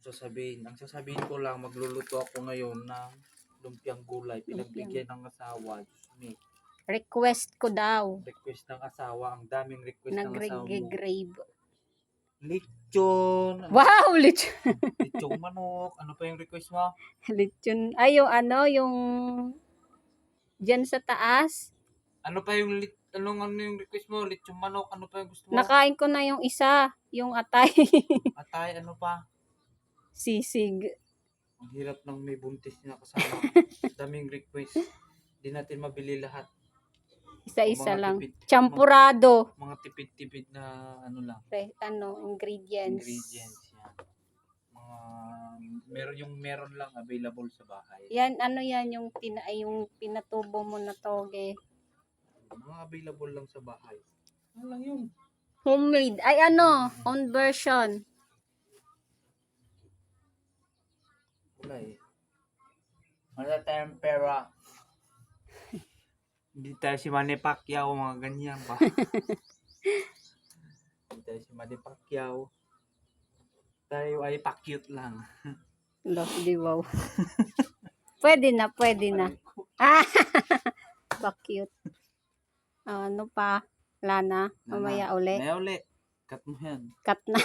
Ang sasabihin ko lang, magluluto ako ngayon ng lumpiang gulay. Pinagbigyan ng asawa. Diyos me. Request ko daw. Request ng asawa. Ang daming request ng asawa mo. Nag-grave. Lechon. Wow, lechon. Lechong manok. Ano pa yung request mo? Lechon. Ay, yung ano, yung dyan sa taas. Ano pa yung ano yung request mo? Lechong manok. Ano pa yung gusto mo? Nakain ko na yung isa. Yung atay. Atay, ano pa? Sisig. Ang hirap ng may buntis na kasama. Daming request. Di natin mabili lahat. Isa-isa Mga lang. tipid- Champurado. Mga tipid-tipid na ano lang. Ingredients. Ingredients yan. Meron lang available sa bahay. Yan, ano yan, yung pinatubo mo na toge. Mga available lang sa bahay. Ano lang yun? Homemade. Ay, ano, own version. Wala eh. Wala tayong pera. Hindi tayo si Manny Pacquiao, mga ganyan pa. Hindi tayo si Manny Pacquiao. Tayo ay pa-cute lang. Di wow. Pwede na. Ah, pa-cute. Ano pa? Wala na. Mamaya uli. Mamaya uli. Cut mo yan. Cut na.